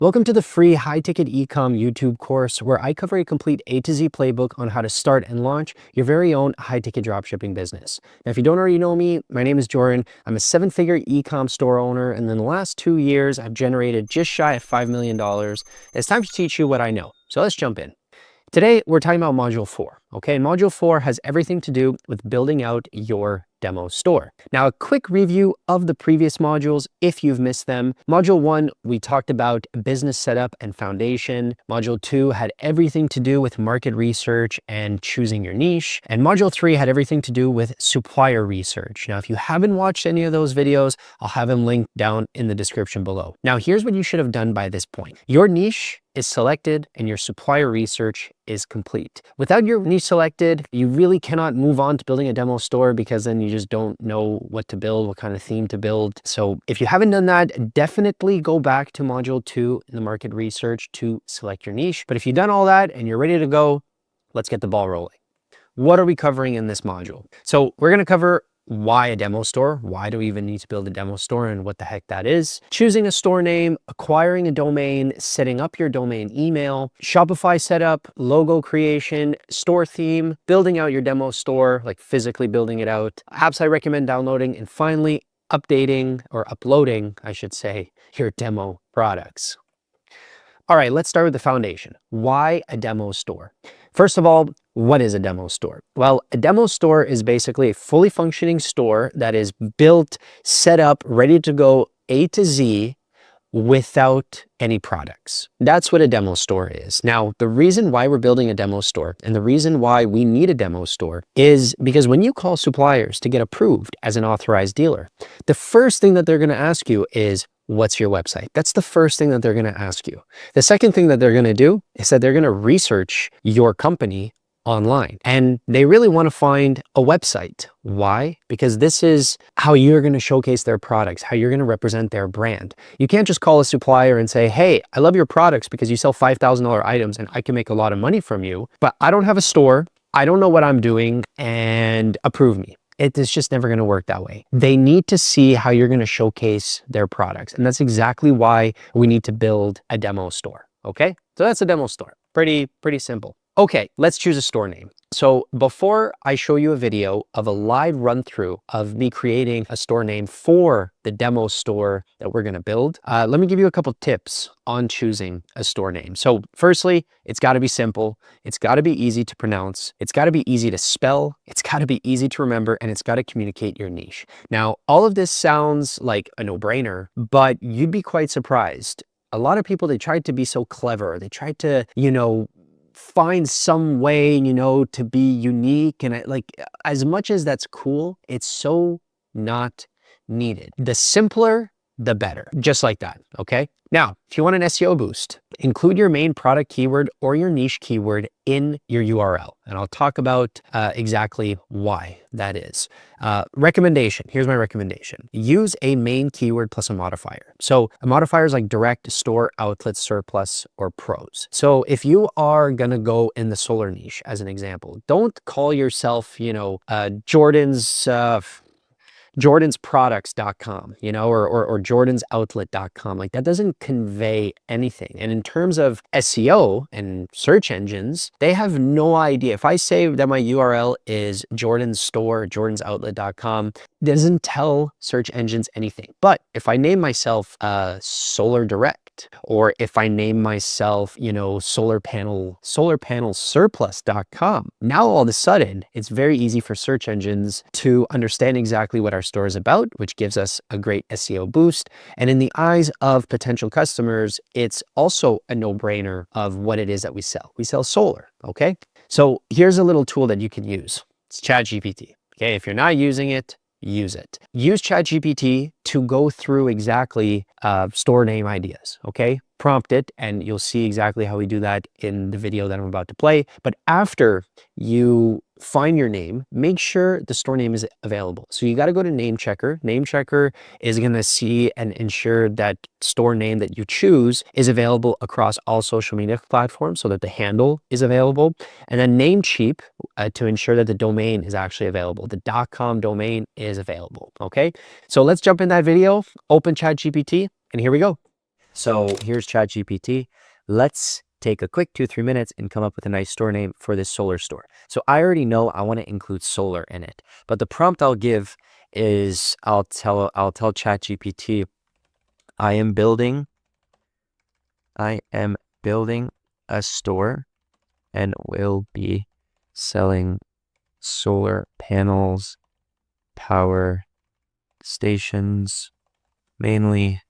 Welcome to the free high-ticket e-com YouTube course where I cover a complete A to Z playbook on how to start and launch your very own high-ticket dropshipping business. Now, if you don't already know me, my name is Jordan. I'm a seven-figure e-com store owner, and in the last 2 years, I've generated just shy of $5 million. It's time to teach you what I know. So let's jump in. Today, we're talking about Module 4, okay? And Module 4 has everything to do with building out your demo store. Now, a quick review of the previous modules, if you've missed them. Module 1, we talked about business setup and foundation. Module 2 had everything to do with market research and choosing your niche. And Module 3 had everything to do with supplier research. Now, if you haven't watched any of those videos, I'll have them linked down in the description below. Now, here's what you should have done by this point. Your niche is selected and your supplier research is complete. Without your niche selected, you really cannot move on to building a demo store because then you just don't know what to build, what kind of theme to build. So if you haven't done that, definitely go back to Module 2 in the market research to select your niche. But if you've done all that and you're ready to go, let's get the ball rolling. What are we covering in this module? So we're going to cover why a demo store, why do we even need to build a demo store and what the heck that is, choosing a store name, acquiring a domain, setting up your domain email, Shopify setup, logo creation, store theme, building out your demo store, like physically building it out, apps I recommend downloading, and finally updating or uploading, I should say, your demo products. All right, let's start with the foundation. Why a demo store? First of all, what is a demo store? Well, a demo store is basically a fully functioning store that is built, set up, ready to go A to Z without any products. That's what a demo store is. Now, the reason why we're building a demo store and the reason why we need a demo store is because when you call suppliers to get approved as an authorized dealer, the first thing that they're going to ask you is, what's your website? That's the first thing that they're going to ask you. The second thing that they're going to do is that they're going to research your company online. And they really want to find a website. Why? Because this is how you're going to showcase their products, how you're going to represent their brand. You can't just call a supplier and say, hey, I love your products because you sell $5,000 items and I can make a lot of money from you, but I don't have a store. I don't know what I'm doing and approve me. It's just never going to work that way. They need to see how you're going to showcase their products. And that's exactly why we need to build a demo store. Okay. So that's a demo store. Pretty simple. Okay, let's choose a store name. So before I show you a video of a live run through of me creating a store name for the demo store that we're going to build, let me give you a couple tips on choosing a store name. So firstly, it's got to be simple. It's got to be easy to pronounce. It's got to be easy to spell. It's got to be easy to remember, and it's got to communicate your niche. Now, all of this sounds like a no-brainer, but you'd be quite surprised. A lot of people, they tried to be so clever. They tried to, find some way, to be unique. And as much as that's cool, it's so not needed. The simpler, the better. Just like that, okay? Now, if you want an SEO boost, include your main product keyword or your niche keyword in your URL. And I'll talk about exactly why that is. Recommendation, here's my recommendation. Use a main keyword plus a modifier. So a modifier is like direct, store, outlet, surplus, or pros. So if you are gonna go in the solar niche, as an example, don't call yourself, jordansproducts.com, or jordansoutlet.com. Like, that doesn't convey anything. And in terms of SEO and search engines, they have no idea. If I say that my URL is Jordan's store, jordansoutlet.com, it doesn't tell search engines anything. But if I name myself Solar Direct, or if I name myself, solarpanelsurplus.com, now all of a sudden, it's very easy for search engines to understand exactly what our store is about, which gives us a great SEO boost. And in the eyes of potential customers, it's also a no-brainer of what it is that we sell. We sell solar, okay? So here's a little tool that you can use. It's ChatGPT, okay? If you're not using it, use it. Use ChatGPT to go through exactly store name ideas, okay? Prompt it and you'll see exactly how we do that in the video that I'm about to play. But after you find your name, make sure the store name is available. So you got to go to Name Checker. Name Checker is going to see and ensure that store name that you choose is available across all social media platforms so that the handle is available. And then Namecheap to ensure that the domain is actually available. The .com domain is available. Okay. So let's jump in that video, open ChatGPT, and here we go. So here's ChatGPT. Let's take a quick 2-3 minutes and come up with a nice store name for this solar store. So I already know I want to include solar in it, but the prompt I'll give is I'll tell ChatGPT, I am building a store and will be selling solar panels, power stations, mainly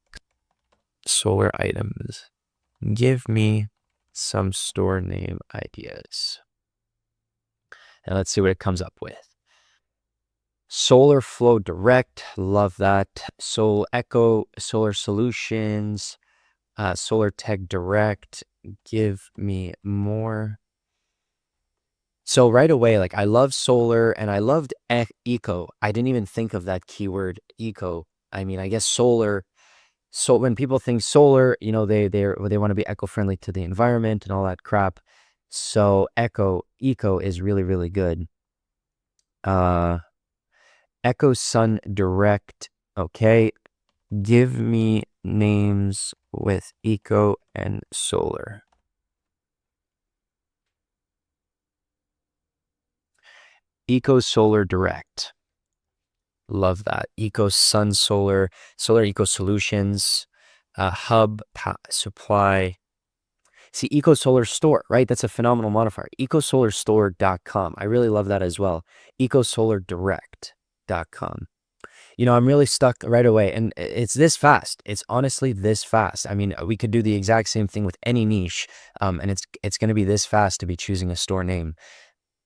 solar items. Give me some store name ideas. And let's see what it comes up with. Solar Flow Direct, love that. Soul Echo, Solar Solutions, Solar Tech Direct. Give me more. So right away, like I love solar and I loved eco. I didn't even think of that keyword eco. I mean, I guess solar. So when people think solar, you know, they want to be eco-friendly to the environment and all that crap. So eco is really, really good. Echo Sun Direct. Okay. Give me names with eco and solar. Eco Solar Direct. Love that. Eco Sun Solar, Solar Eco Solutions, Hub Supply. See, Eco Solar Store, right? That's a phenomenal modifier. EcoSolarStore.com. I really love that as well. EcoSolarDirect.com. You know, I'm really stuck right away, and it's this fast. It's honestly this fast. I mean, we could do the exact same thing with any niche, and it's going to be this fast to be choosing a store name.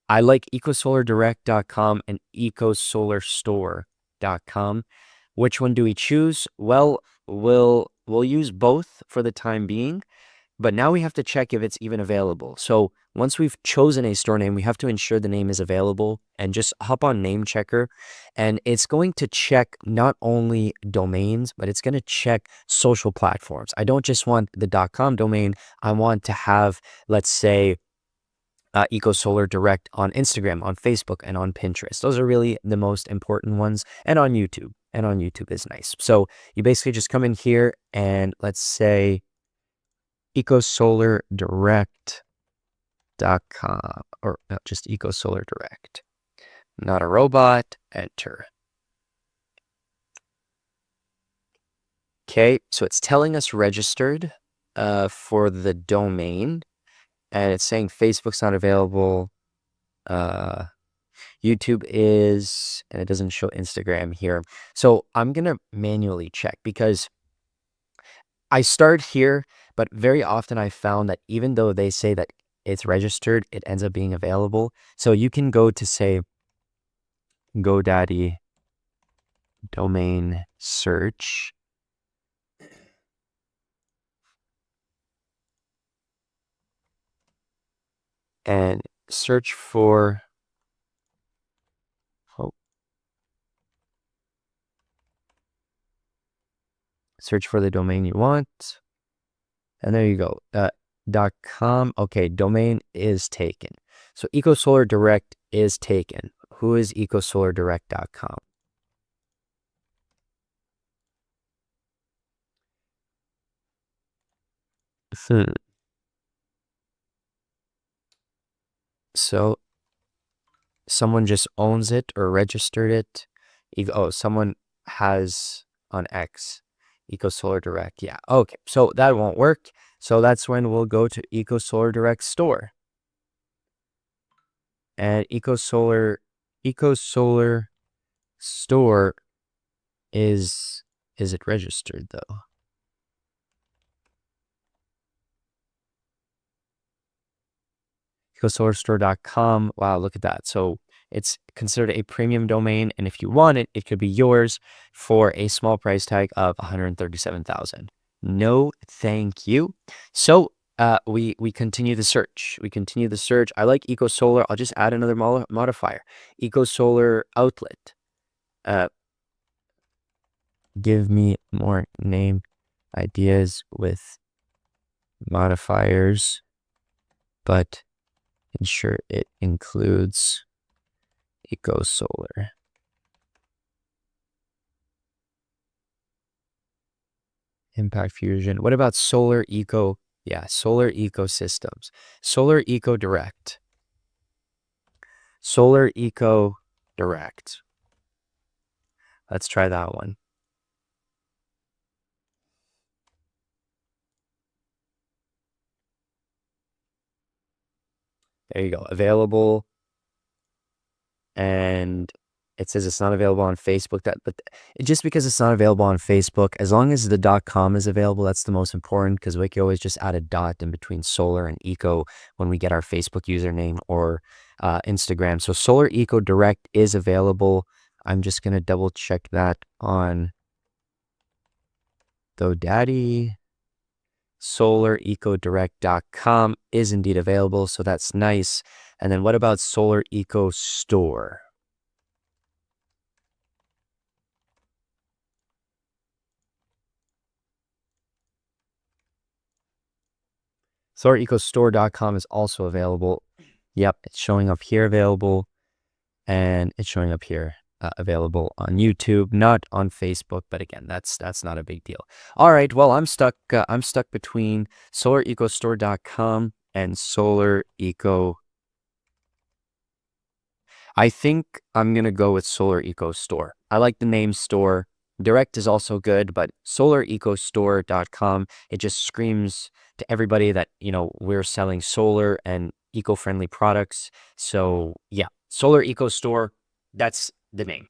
I like EcoSolarDirect.com and EcoSolarStore.com. Which one do we choose? Well, we'll use both for the time being. But now we have to check if it's even available. So once we've chosen a store name, we have to ensure the name is available and just hop on Name Checker. And it's going to check not only domains, but it's going to check social platforms. I don't just want the .com domain. I want to have, let's say, EcoSolar Direct on Instagram, on Facebook, and on Pinterest. Those are really the most important ones. And on YouTube. And on YouTube is nice. So you basically just come in here and let's say EcoSolarDirect.com, or just EcoSolarDirect. Not a robot. Enter. Okay, so it's telling us registered for the domain, and it's saying Facebook's not available. YouTube is, and it doesn't show Instagram here. So I'm gonna manually check because I start here, but very often I found that even though they say that it's registered, it ends up being available. So you can go to say GoDaddy domain search. And search for, search for the domain you want. And there you go. .com. Okay, domain is taken. So EcoSolar Direct is taken. Who is EcoSolarDirect.com? So someone just owns it or registered it. Oh, someone has on X. EcoSolar Direct. Yeah. Okay. So that won't work. So that's when we'll go to EcoSolar Direct Store. And EcoSolar Store is it registered though? EcoSolarStore.com. Wow, look at that. So it's considered a premium domain, and if you want it, it could be yours for a small price tag of $137,000. No, thank you. So we continue the search. I like EcoSolar. I'll just add another modifier. EcoSolar Outlet. Give me more name ideas with modifiers, but ensure it includes EcoSolar. Impact Fusion. What about Solar Eco? Yeah, Solar Ecosystems. Solar Eco Direct. Solar Eco Direct. Let's try that one. There you go. Available. And it says it's not available on Facebook. But just because it's not available on Facebook, as long as the .com is available, that's the most important, because we can always just add a dot in between solar and eco when we get our Facebook username or Instagram. So Solar Eco Direct is available. I'm just going to double check that on GoDaddy. SolarEcoDirect.com is indeed available, so that's nice. And then what about Solar Eco Store? SolarEcoStore.com is also available. Yep, it's showing up here available, and it's showing up here available on YouTube, not on Facebook. But again, that's not a big deal. All right, well, I'm stuck between SolarEcoStore.com and Solar Eco. I think I'm gonna go with Solar Eco Store. I like the name store. Direct is also good, but SolarEcoStore.com, it just screams to everybody that, we're selling solar and eco-friendly products. So yeah, Solar Eco Store, that's the name.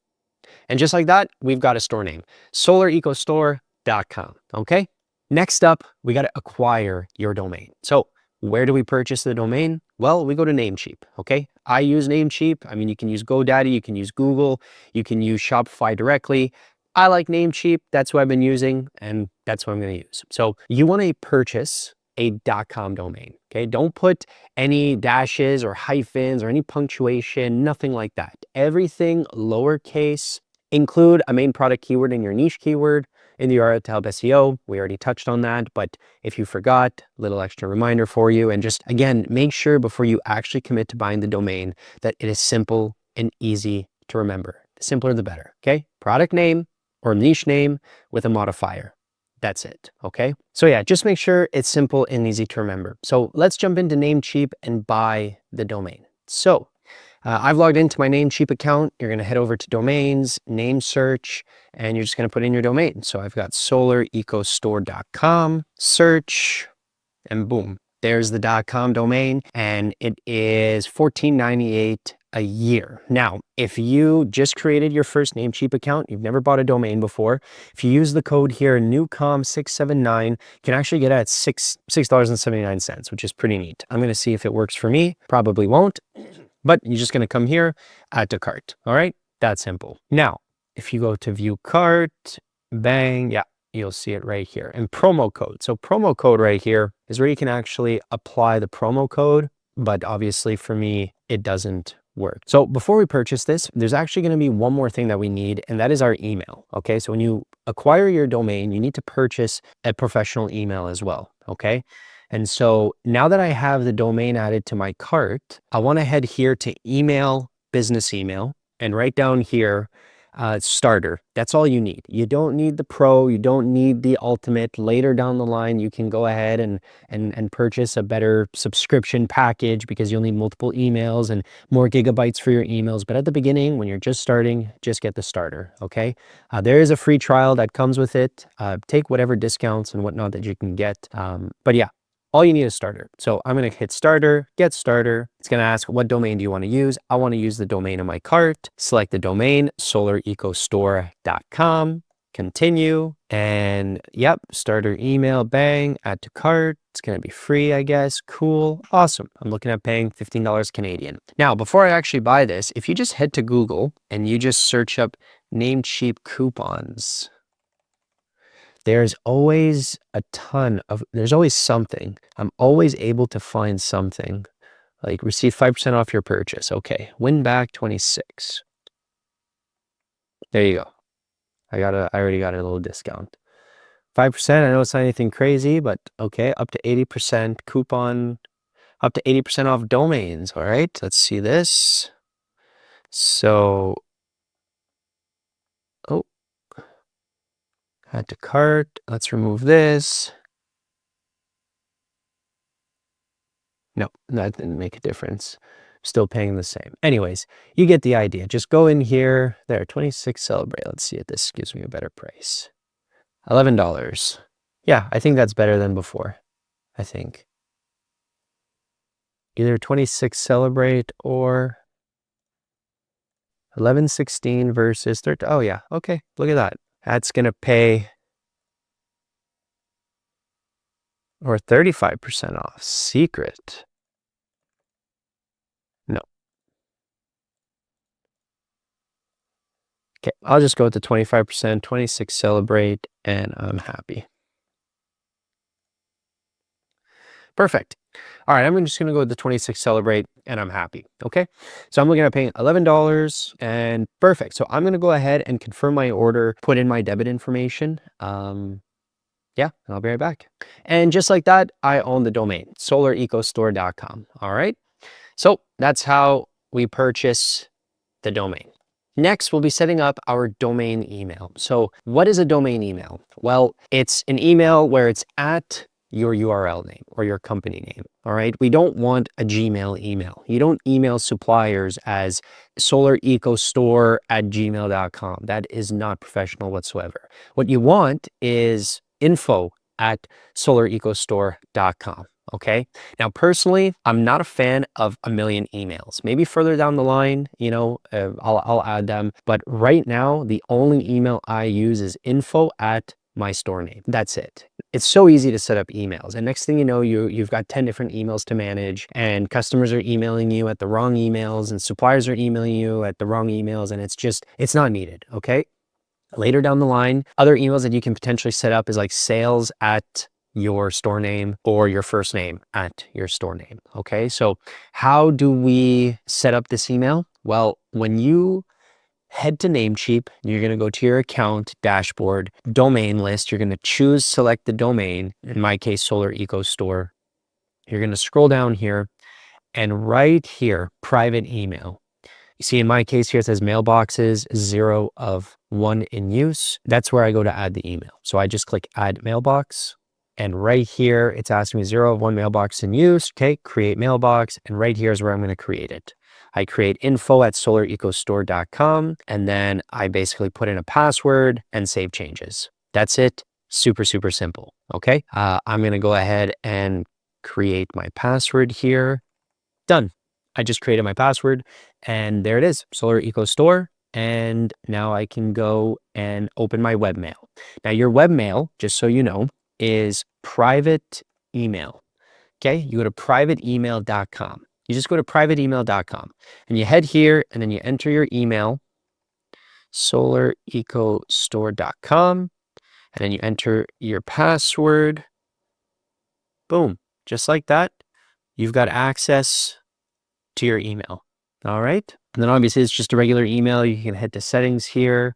And just like that, we've got a store name, SolarEcoStore.com. Okay. Next up, we got to acquire your domain. So where do we purchase the domain? Well, we go to Namecheap. Okay. I use Namecheap. I mean, you can use GoDaddy, you can use Google, you can use Shopify directly. I like Namecheap. That's what I've been using, and that's what I'm going to use. So you want to purchase a .com domain. Okay. Don't put any dashes or hyphens or any punctuation, nothing like that. Everything lowercase. Include a main product keyword in your niche keyword in the URL to help SEO. We already touched on that, but if you forgot, little extra reminder for you. And just, again, make sure before you actually commit to buying the domain that it is simple and easy to remember. The simpler, the better. Okay. Product name or niche name with a modifier. That's it. Okay. So yeah, just make sure it's simple and easy to remember. So let's jump into Namecheap and buy the domain. So I've logged into my Namecheap account. You're going to head over to domains, name search, and you're just going to put in your domain. So I've got solarecostore.com, search, and boom, there's the .com domain, and it is $14.98 a year. Now, if you just created your first Namecheap account, you've never bought a domain before, if you use the code here, newcom679, you can actually get it at $6.79, which is pretty neat. I'm going to see if it works for me. Probably won't. But you're just going to come here, add to cart. All right. That's simple. Now, if you go to view cart, bang, yeah, you'll see it right here. And promo code. So promo code right here is where you can actually apply the promo code. But obviously for me, it doesn't work. So before we purchase this, there's actually going to be one more thing that we need, and that is our email. Okay. So when you acquire your domain, you need to purchase a professional email as well. Okay. And so now that I have the domain added to my cart, I want to head here to email, business email, and write down here, starter. That's all you need. You don't need the pro. You don't need the ultimate. Later down the line, you can go ahead and purchase a better subscription package because you'll need multiple emails and more gigabytes for your emails. But at the beginning, when you're just starting, just get the starter. Okay. There is a free trial that comes with it. Take whatever discounts and whatnot that you can get. But yeah. All you need is starter. So I'm going to hit starter, get starter. It's going to ask what domain do you want to use? I want to use the domain in my cart. Select the domain, solarecostore.com, continue. And yep, starter email, bang, add to cart. It's going to be free, I guess. Cool. Awesome. I'm looking at paying $15 Canadian. Now, before I actually buy this, if you just head to Google and you just search up Namecheap coupons, there's always there's always something. I'm always able to find something like receive 5% off your purchase. Okay. Win back 26. There you go. I already got a little discount. 5%. I know it's not anything crazy, but okay. Up to 80% coupon, up to 80% off domains. All right. Let's see this. So, oh, Add to cart. Let's remove this. No, that didn't make a difference. Still paying the same. Anyways, you get the idea. Just go in here. There, 26 Celebrate. Let's see if this gives me a better price. $11. Yeah, I think that's better than before. I think. Either 26 Celebrate or 11.16 versus 13. Oh yeah, okay, look at that. That's gonna pay or 35% off. Secret. No. Okay, I'll just go with the 25%, 26 Celebrate, and I'm happy. Perfect. All right, I'm just gonna go with the 26 Celebrate, and I'm happy. Okay, so I'm looking at paying $11, and perfect. So I'm gonna go ahead and confirm my order, put in my debit information. Yeah, I'll be right back. And just like that, I own the domain, solarecostore.com. All right. So that's how we purchase the domain. Next, we'll be setting up our domain email. So what is a domain email? Well, it's an email where it's at your URL name or your company name. All right. We don't want a Gmail email. You don't email suppliers as solarecostore@gmail.com. That is not professional whatsoever. What you want is info@solarecostore.com. Okay. Now, personally, I'm not a fan of a million emails. Maybe further down the line, I'll add them. But right now, the only email I use is info at my store name. That's it. It's so easy to set up emails. And next thing you know, you've got 10 different emails to manage, and customers are emailing you at the wrong emails, and suppliers are emailing you at the wrong emails. And it's not needed. Okay. Later down the line, other emails that you can potentially set up is like sales at your store name or your first name at your store name. Okay, so how do we set up this email? Well, when you head to Namecheap, you're going to go to your account dashboard, domain list. You're going to select the domain, in my case, Solar Eco Store. You're going to scroll down here, and right here, private email. You see, in my case here, it says mailboxes, 0 of 1 in use. That's where I go to add the email. So I just click add mailbox. And right here, it's asking me 0 of 1 mailbox in use. Okay, create mailbox. And right here is where I'm going to create it. I create info@solarecostore.com. And then I basically put in a password and save changes. That's it. Super, super simple. Okay, I'm going to go ahead and create my password here. Done. I just created my password, and there it is, Solar Eco Store. And now I can go and open my webmail. Now your webmail, just so you know, is private email. Okay, you go to privateemail.com. You just go to privateemail.com and you head here and then you enter your email, solarecostore.com, and then you enter your password. Boom, just like that, you've got access to your email. All right. And then obviously it's just a regular email. You can head to settings here,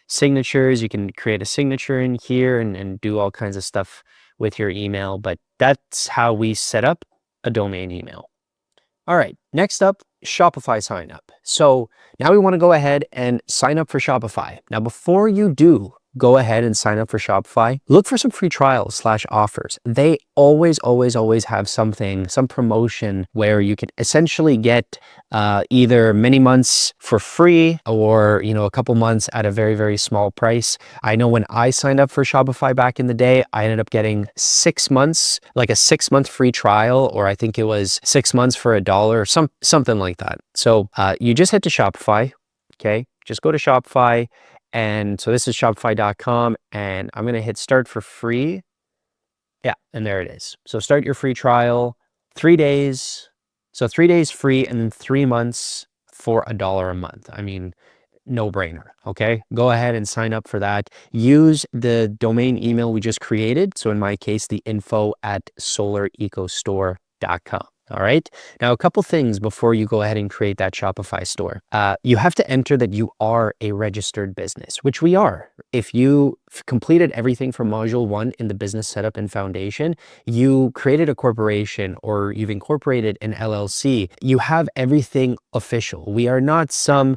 signatures. You can create a signature in here and do all kinds of stuff with your email. But that's how we set up a domain email. All right. Next up, Shopify sign up. So now we want to go ahead and sign up for Shopify. Now, before you do go ahead and sign up for Shopify, look for some free trials / offers. They always have something, some promotion where you can essentially get either many months for free or, a couple months at a very, very small price. I know when I signed up for Shopify back in the day, I ended up getting 6 months, like a 6-month free trial, or I think it was 6 months for $1, something like that. So you just head to Shopify. Okay, just go to Shopify. And so this is shopify.com, and I'm going to hit start for free. Yeah, and there it is. So start your free trial, 3 days. So 3 days free and then 3 months for $1 a month. I mean, no brainer. Okay, go ahead and sign up for that. Use the domain email we just created. So in my case, the info@solarecostore.com. All right. Now, a couple things before you go ahead and create that Shopify store. You have to enter that you are a registered business, which we are. If you completed everything from module 1 in the business setup and foundation, you created a corporation or you've incorporated an LLC, you have everything official. We are not some,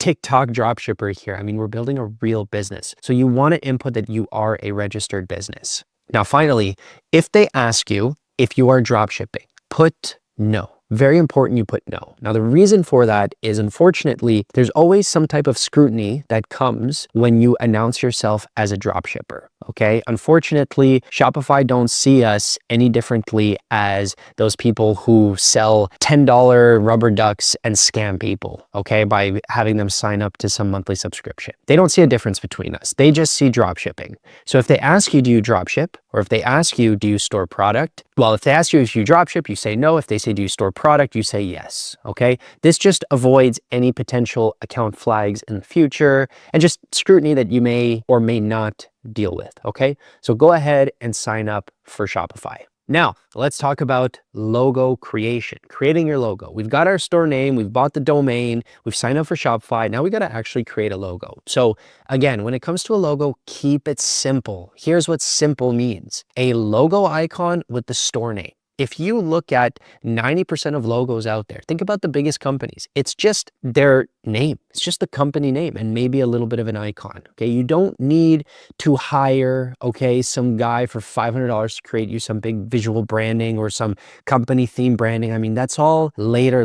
TikTok dropshipper here. I mean, we're building a real business. So you want to input that you are a registered business. Now, finally, if they ask you if you are dropshipping, put no. Very important you put no. Now, the reason for that is, unfortunately, there's always some type of scrutiny that comes when you announce yourself as a dropshipper. Okay. Unfortunately, Shopify don't see us any differently as those people who sell $10 rubber ducks and scam people, okay, by having them sign up to some monthly subscription. They don't see a difference between us. They just see dropshipping. So if they ask you, do you dropship? Or if they ask you, do you store product? Well, if they ask you if you dropship, you say no. If they say, do you store product? You say yes. Okay. This just avoids any potential account flags in the future and just scrutiny that you may or may not deal with. Okay. So go ahead and sign up for Shopify. Now, let's talk about logo creation, creating your logo. We've got our store name, we've bought the domain, we've signed up for Shopify. Now we got to actually create a logo. So again, when it comes to a logo, keep it simple. Here's what simple means: a logo icon with the store name. If you look at 90% of logos out there, think about the biggest companies. It's just their name. It's just the company name and maybe a little bit of an icon. Okay. You don't need to hire, okay, some guy for $500 to create you some big visual branding or some company theme branding. I mean, that's all later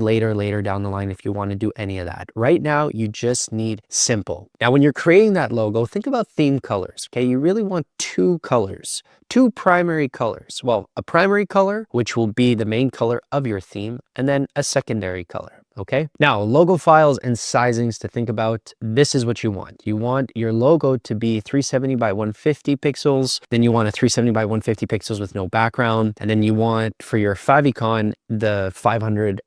down the line if you want to do any of that. Right now, you just need simple. Now, when you're creating that logo, think about theme colors. Okay. You really want two colors, two primary colors. Well, a primary color, which will be the main color of your theme, and then a secondary color. Okay. Now, logo files and sizings to think about. This is what you want. You want your logo to be 370 by 150 pixels. Then you want a 370 by 150 pixels with no background. And then you want for your favicon, the 500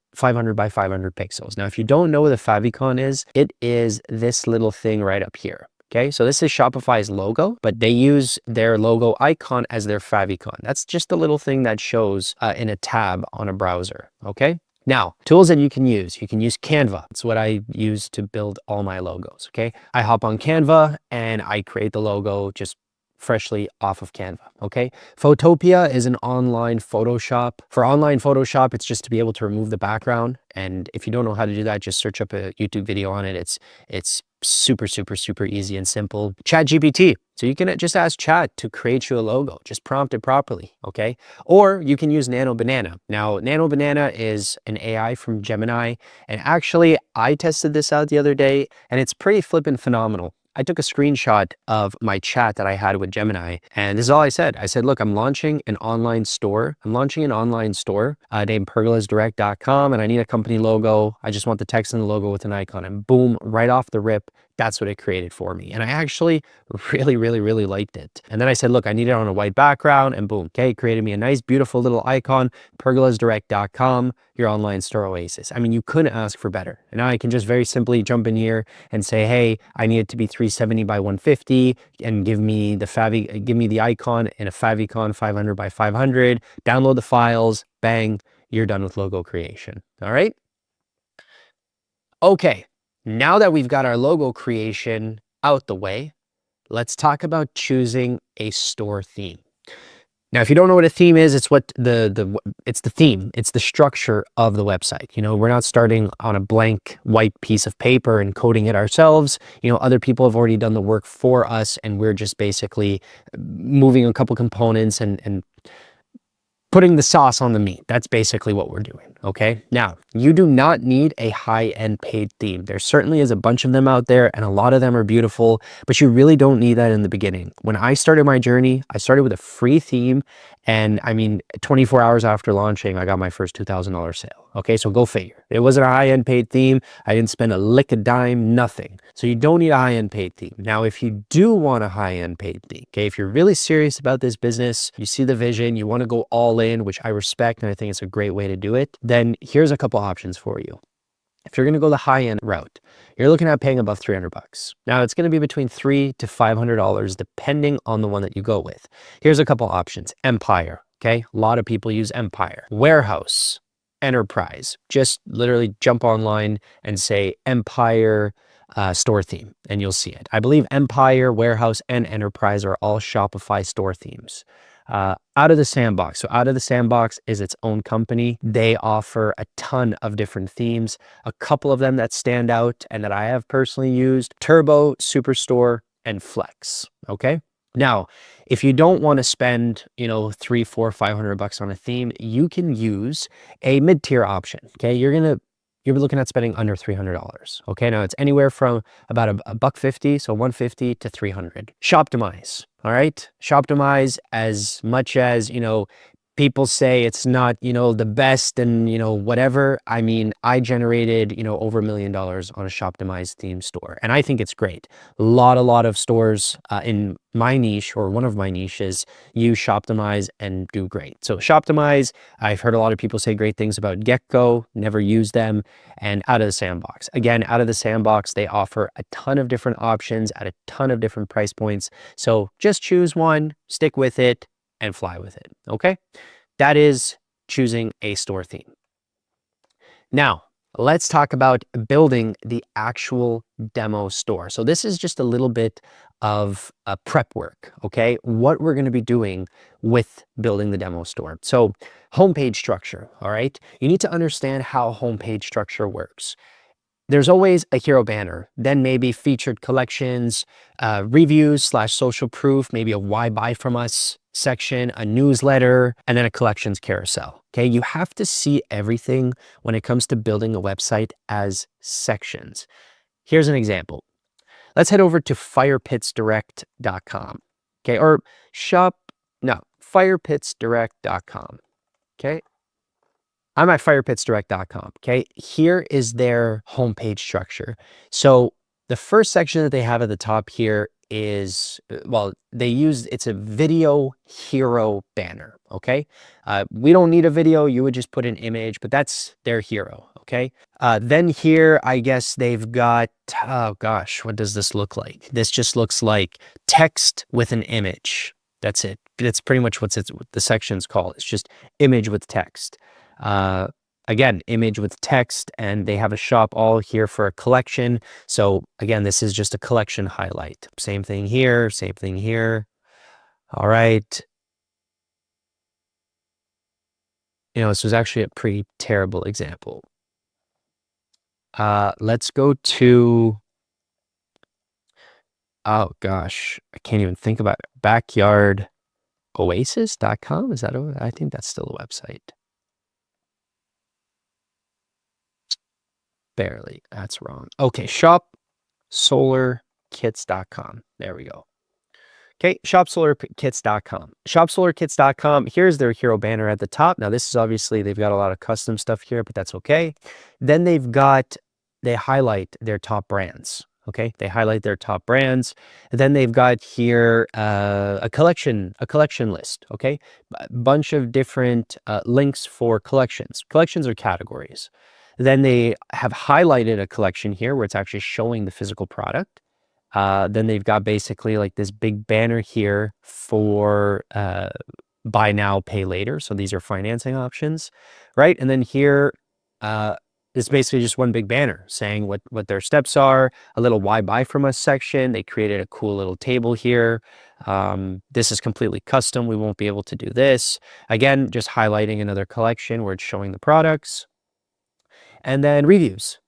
by 500 pixels. Now, if you don't know what a favicon is, it is this little thing right up here. Okay, so this is Shopify's logo, but they use their logo icon as their favicon. That's just a little thing that shows in a tab on a browser. Okay. Now, tools that you can use Canva. It's what I use to build all my logos, okay? I hop on Canva and I create the logo just freshly off of Canva, okay? Photopea is an online Photoshop. For online Photoshop, it's just to be able to remove the background. And if you don't know how to do that, just search up a YouTube video on it. It's super easy and simple. ChatGPT. So you can just ask Chat to create you a logo. Just prompt it properly, okay? Or you can use Nano Banana. Now, Nano Banana is an AI from Gemini. And actually, I tested this out the other day, and it's pretty flippin' phenomenal. I took a screenshot of my chat that I had with Gemini, and this is all I said. I said, look, I'm launching an online store. named pergolasdirect.com, and I need a company logo. I just want the text and the logo with an icon. And boom, right off the rip, that's what it created for me. And I actually really liked it. And then I said, look, I need it on a white background, and boom, okay, it created me a nice, beautiful little icon, pergolasdirect.com, your online store oasis. I mean, you couldn't ask for better. And now I can just very simply jump in here and say, hey, I need it to be 370 by 150 and give me the icon in a favicon 500 by 500, download the files, bang, you're done with logo creation. All right. Okay. Now that we've got our logo creation out the way, let's talk about choosing a store theme. Now, if you don't know what a theme is, it's what it's the theme. It's the structure of the website. You know, we're not starting on a blank white piece of paper and coding it ourselves. You know, other people have already done the work for us, and we're just basically moving a couple components and putting the sauce on the meat. That's basically what we're doing, okay? Now, you do not need a high-end paid theme. There certainly is a bunch of them out there, and a lot of them are beautiful, but you really don't need that in the beginning. When I started my journey, I started with a free theme, and I mean, 24 hours after launching, I got my first $2,000 sale. Okay, so go figure. It wasn't a high-end paid theme. I didn't spend a lick of dime, nothing. So you don't need a high-end paid theme. Now, if you do want a high-end paid theme, okay, if you're really serious about this business, you see the vision, you want to go all in, which I respect, and I think it's a great way to do it, then here's a couple options for you. If you're going to go the high-end route, you're looking at paying above $300. Now, it's going to be between $300 to $500 depending on the one that you go with. Here's a couple options. Empire, okay? A lot of people use Empire. Warehouse, Enterprise. Just literally jump online and say Empire store theme, and you'll see it. I believe Empire, Warehouse, and Enterprise are all Shopify store themes. Out of the Sandbox. So Out of the Sandbox is its own company. They offer a ton of different themes. A couple of them that stand out and that I have personally used: Turbo, Superstore, and Flex. Okay. Now, if you don't want to spend, $300, $400, $500 on a theme, you can use a mid-tier option. Okay. You're looking at spending under $300. Okay. Now it's anywhere from about a buck 50, so 150 to 300. Shoptimize. All right. Shoptimize, as much as, people say it's not, the best and, whatever. I mean, I generated, over $1 million on a Shoptimize theme store. And I think it's great. A lot of stores in my niche, or one of my niches, use Shoptimize and do great. So Shoptimize, I've heard a lot of people say great things about Getgo, never used them, and Out of the Sandbox. Again, Out of the Sandbox, they offer a ton of different options at a ton of different price points. So just choose one, stick with it, and fly with it. Okay. That is choosing a store theme. Now, let's talk about building the actual demo store. So this is just a little bit of prep work, okay? What we're gonna be doing with building the demo store. So homepage structure, all right? You need to understand how homepage structure works. There's always a hero banner, then maybe featured collections, reviews / social proof, maybe a why buy from us section, a newsletter, and then a collections carousel. Okay, you have to see everything when it comes to building a website as sections. Here's an example. Let's head over to firepitsdirect.com. Okay, or firepitsdirect.com. Okay. I'm at firepitsdirect.com. Okay. Here is their homepage structure. So the first section that they have at the top here is, it's a video hero banner. Okay. We don't need a video. You would just put an image, but that's their hero. Okay. Then here, I guess they've got, oh gosh, what does this look like? This just looks like text with an image. That's it. That's pretty much what the section's called. It's just image with text. Again, image with text, and they have a shop all here for a collection. So again, this is just a collection highlight. Same thing here, same thing here. All right. This was actually a pretty terrible example. Let's go to, oh gosh, I can't even think about it. Backyardoasis.com. Is that I think that's still a website. Barely. That's wrong. Okay, shopsolarkits.com. There we go. Okay, shopsolarkits.com. Shopsolarkits.com. Here's their hero banner at the top. Now, this is obviously, they've got a lot of custom stuff here, but that's okay. Then they highlight their top brands. Okay, they highlight their top brands. Then they've got here a collection list. Okay, a bunch of different links for collections. Collections are categories. Then they have highlighted a collection here where it's actually showing the physical product. Then they've got basically like this big banner here for buy now, pay later. So these are financing options, right? And then here, it's basically just one big banner saying what their steps are, a little why buy from us section. They created a cool little table here. This is completely custom. We won't be able to do this. Again, just highlighting another collection where it's showing the products. And then reviews,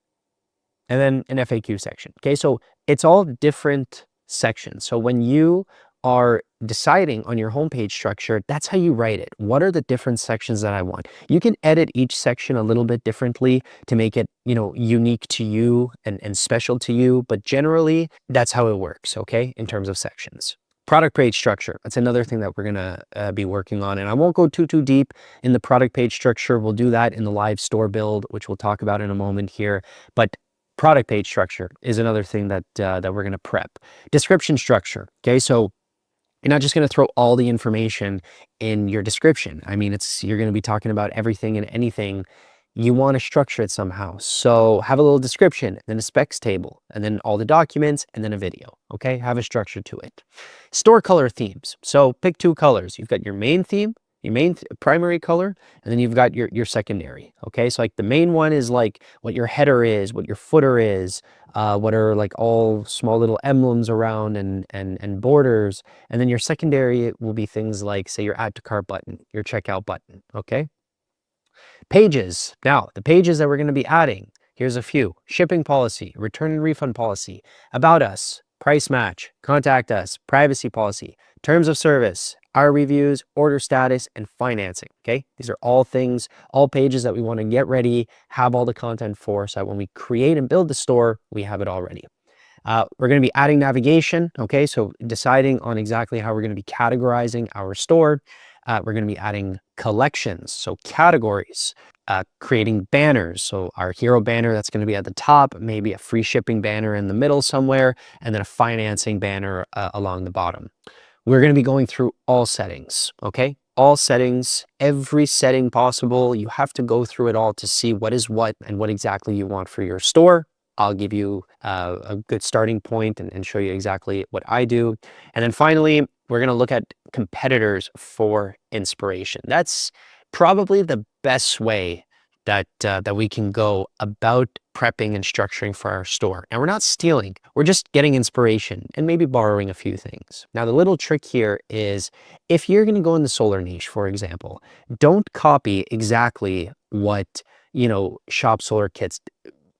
and then an FAQ section. Okay, so it's all different sections. So when you are deciding on your homepage structure, that's how you write it. What are the different sections that I want? You can edit each section a little bit differently to make it, unique to you and special to you. But generally, that's how it works, okay, in terms of sections. Product page structure. That's another thing that we're going to be working on. And I won't go too deep in the product page structure. We'll do that in the live store build, which we'll talk about in a moment here. But product page structure is another thing that we're going to prep. Description structure. Okay, so you're not just going to throw all the information in your description. I mean, you're going to be talking about everything and anything. You want to structure it somehow. So have a little description, then a specs table, and then all the documents, and then a video. Okay, have a structure to it. Store color themes. So pick 2 colors. You've got your main theme, your main primary color, and then you've got your secondary. Okay, so like the main one is like what your header is, what your footer is, what are like all small little emblems around and borders, and then your secondary will be things like, say, your add to cart button, your checkout button. Okay. Pages. Now, the pages that we're going to be adding, here's a few. Shipping policy, return and refund policy, about us, price match, contact us, privacy policy, terms of service, our reviews, order status, and financing. Okay, these are all things, all pages that we want to get ready, have all the content for, so that when we create and build the store, we have it all ready. We're going to be adding navigation. Okay, so deciding on exactly how we're going to be categorizing our store. We're going to be adding collections, so categories, creating banners. So our hero banner that's going to be at the top, maybe a free shipping banner in the middle somewhere, and then a financing banner along the bottom. We're going to be going through all settings, okay? All settings, every setting possible. You have to go through it all to see what is what and what exactly you want for your store. I'll give you a good starting point and show you exactly what I do. And then finally, we're going to look at competitors for inspiration. That's probably the best way that we can go about prepping and structuring for our store. And we're not stealing, we're just getting inspiration and maybe borrowing a few things. Now, the little trick here is if you're going to go in the solar niche, for example, don't copy exactly what, Shop Solar Kits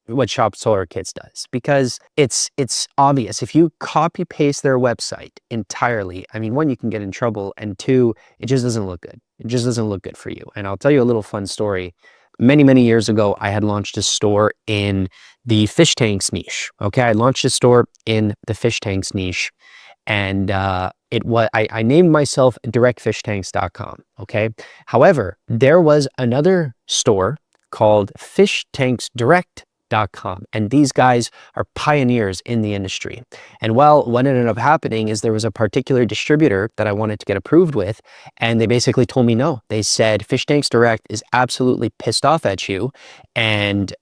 does, because it's obvious. If you copy paste their website entirely, I mean, one, you can get in trouble, and two, it just doesn't look good. It just doesn't look good for you. And I'll tell you a little fun story. Many years ago, I had launched a store in the fish tanks niche. Okay, I launched a store in the fish tanks niche, and I named myself directfishtanks.com. Okay, however, there was another store called fishtanksdirect.com, and these guys are pioneers in the industry. And well, what ended up happening is there was a particular distributor that I wanted to get approved with, and they basically told me no. They said Fish Tanks Direct is absolutely pissed off at you, and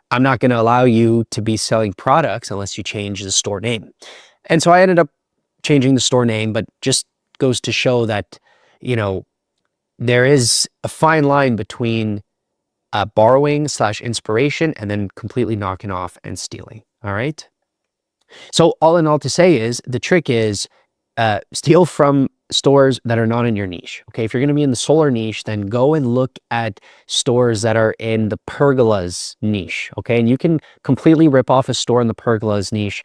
I'm not going to allow you to be selling products unless you change the store name. And so I ended up changing the store name, but just goes to show that, there is a fine line between borrowing / inspiration and then completely knocking off and stealing. All right. So all in all, to say is the trick is steal from stores that are not in your niche. Okay. If you're going to be in the solar niche, then go and look at stores that are in the pergolas niche. Okay. And you can completely rip off a store in the pergolas niche,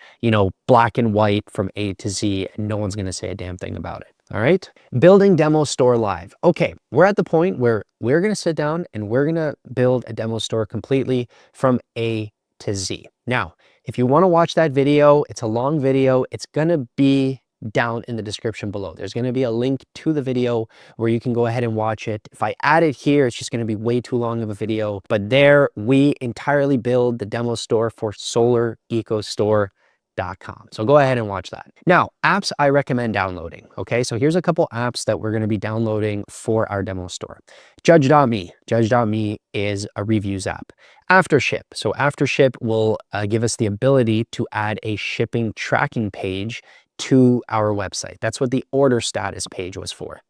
black and white from A to Z, and no one's going to say a damn thing about it. All right. Building demo store live. Okay. We're at the point where we're going to sit down and we're going to build a demo store completely from A to Z. Now, if you want to watch that video, it's a long video. It's going to be down in the description below. There's going to be a link to the video where you can go ahead and watch it. If I add it here, it's just going to be way too long of a video, but there we entirely build the demo store for SolarEcoStore.com. So go ahead and watch that. Now, apps I recommend downloading. Okay, so here's a couple apps that we're going to be downloading for our demo store. Judge.me. Judge.me is a reviews app. Aftership. So Aftership will give us the ability to add a shipping tracking page to our website. That's what the order status page was for.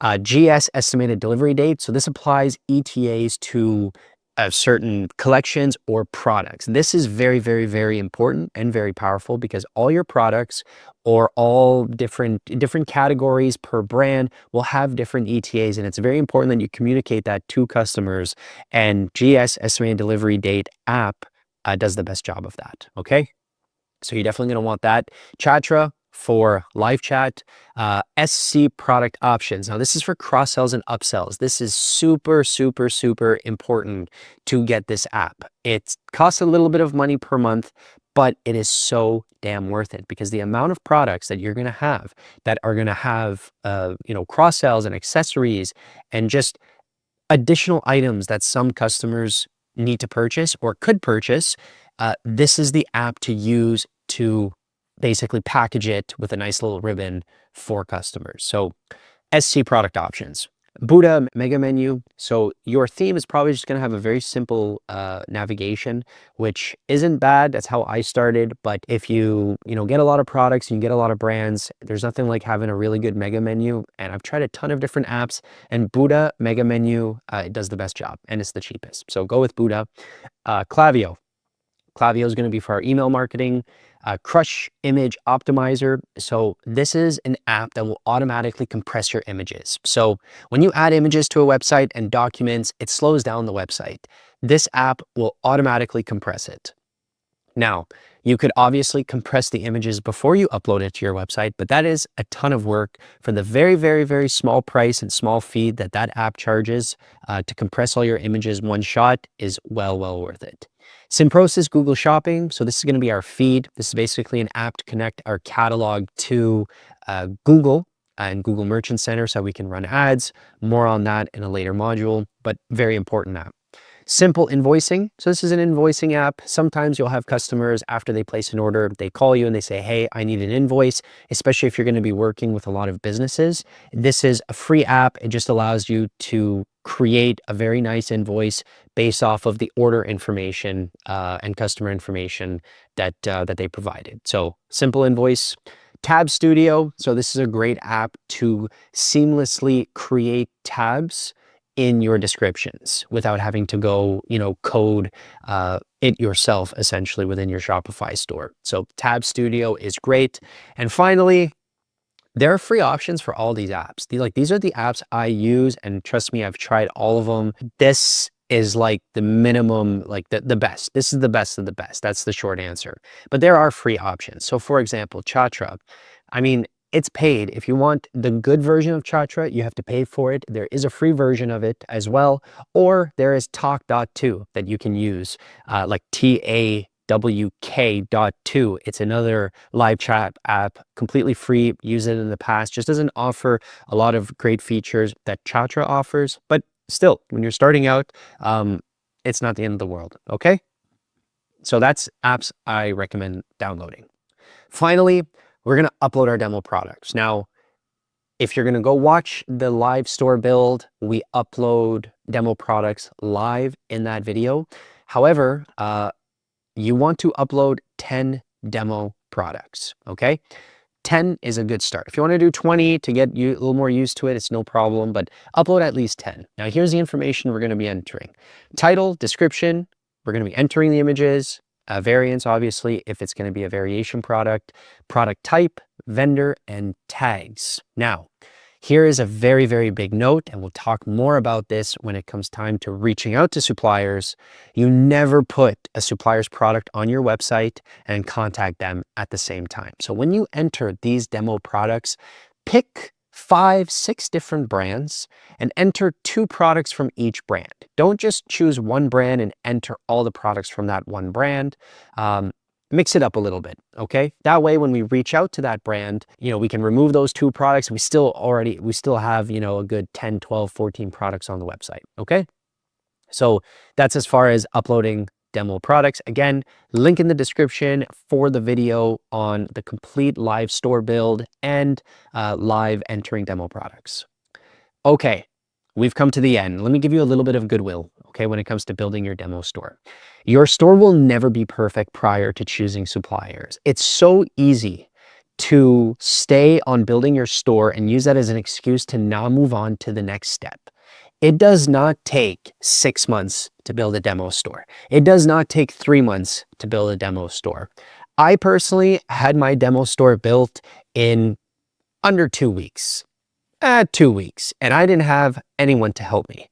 GS, estimated delivery date. So this applies ETAs to certain collections or products. This is very important and very powerful, because all your products or all different categories per brand will have different ETAs, and it's very important that you communicate that to customers, and GS, estimated delivery date app does the best job of that. Okay, so you're definitely going to want that. Chatra for live chat. SC product options. Now this is for cross sells and upsells. This is super important to get this app. It costs a little bit of money per month, but it is so damn worth it, because the amount of products that you're going to have that are going to have cross sells and accessories and just additional items that some customers need to purchase or could purchase. This is the app to use to basically package it with a nice little ribbon for customers. So SC product options. Buddha mega menu. So your theme is probably just going to have a very simple navigation, which isn't bad. That's how I started. But if you get a lot of products and you get a lot of brands, there's nothing like having a really good mega menu. And I've tried a ton of different apps, and Buddha mega menu it does the best job, and it's the cheapest. So go with Buddha. Klaviyo. Klaviyo is going to be for our email marketing. Crush Image Optimizer. So this is an app that will automatically compress your images. So when you add images to a website and documents, it slows down the website. This app will automatically compress it. Now, you could obviously compress the images before you upload it to your website, but that is a ton of work for the very, very, very small price and small fee that that app charges to compress all your images in one shot is well worth it. Simprosys Google Shopping. So this is going to be our feed. This is basically an app to connect our catalog to Google and Google Merchant Center so we can run ads. More on that in a later module, but very important app. Simple invoicing. So this is an invoicing app. Sometimes you'll have customers after they place an order, they call you and they say, hey, I need an invoice, especially if you're going to be working with a lot of businesses. This is a free app. It just allows you to create a very nice invoice based off of the order information and customer information that they provided. So simple invoice. Tab Studio. So this is a great app to seamlessly create tabs in your descriptions without having to go, code it yourself essentially within your Shopify store. So Tab Studio is great. And finally, there are free options for all these apps. These are the apps I use, and trust me, I've tried all of them. This is like the minimum, like the best. This is the best of the best. That's the short answer. But there are free options. So for example, Chatra, it's paid. If you want the good version of Chatra, you have to pay for it. There is a free version of it as well. Or there is Talk.to that you can use, like TAWK.to. It's another live chat app, completely free. Use it in the past. Just doesn't offer a lot of great features that Chatra offers. But still, when you're starting out, it's not the end of the world, okay? So that's apps I recommend downloading. Finally, we're going to upload our demo products. Now, if you're going to go watch the live store build, we upload demo products live in that video. However, you want to upload 10 demo products, okay? 10 is a good start. If you want to do 20 to get you a little more used to it, it's no problem, but upload at least 10. Now, here's the information we're going to be entering. Title, description, we're going to be entering the images, variants, obviously, if it's going to be a variation product type, vendor, and tags. Now, here is a very, very big note, and we'll talk more about this when it comes time to reaching out to suppliers. You never put a supplier's product on your website and contact them at the same time. So when you enter these demo products, pick 5, 6 different brands and enter 2 products from each brand. Don't just choose one brand and enter all the products from that one brand. Mix it up a little bit, okay? That way, when we reach out to that brand, we can remove those 2 products. We still have, a good 10, 12, 14 products on the website, okay? So that's as far as uploading demo products. Again, link in the description for the video on the complete live store build and live entering demo products. Okay, we've come to the end. Let me give you a little bit of goodwill, okay, when it comes to building your demo store. Your store will never be perfect prior to choosing suppliers. It's so easy to stay on building your store and use that as an excuse to now move on to the next step. It does not take 6 months to build a demo store. It does not take 3 months to build a demo store. I personally had my demo store built in under 2 weeks. 2 weeks, and I didn't have anyone to help me.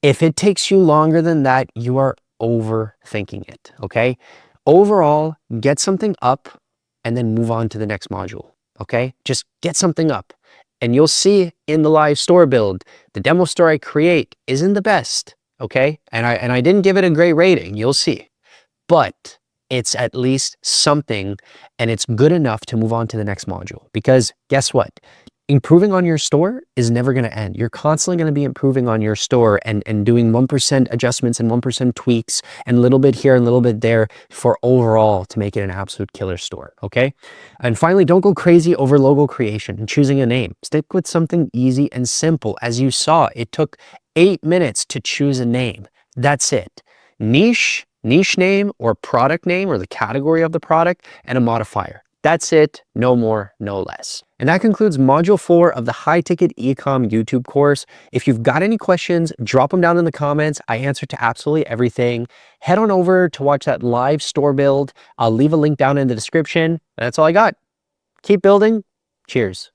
If it takes you longer than that, you are overthinking it, okay? Overall, get something up and then move on to the next module, okay? Just get something up. And you'll see in the live store build, the demo store I create isn't the best, okay? And I didn't give it a great rating, you'll see. But it's at least something, and it's good enough to move on to the next module. Because guess what? Improving on your store is never going to end. You're constantly going to be improving on your store and doing 1% adjustments and 1% tweaks and a little bit here and a little bit there for overall to make it an absolute killer store, okay? And finally, don't go crazy over logo creation and choosing a name. Stick with something easy and simple. As you saw, it took 8 minutes to choose a name. That's it. Niche name or product name or the category of the product, and a modifier. That's it, no more, no less. And that concludes module 4 of the high ticket ecom YouTube course. If you've got any questions, drop them down in the comments. I answer to absolutely everything. Head on over to watch that live store build. I'll leave a link down in the description. That's all I got. Keep building. Cheers.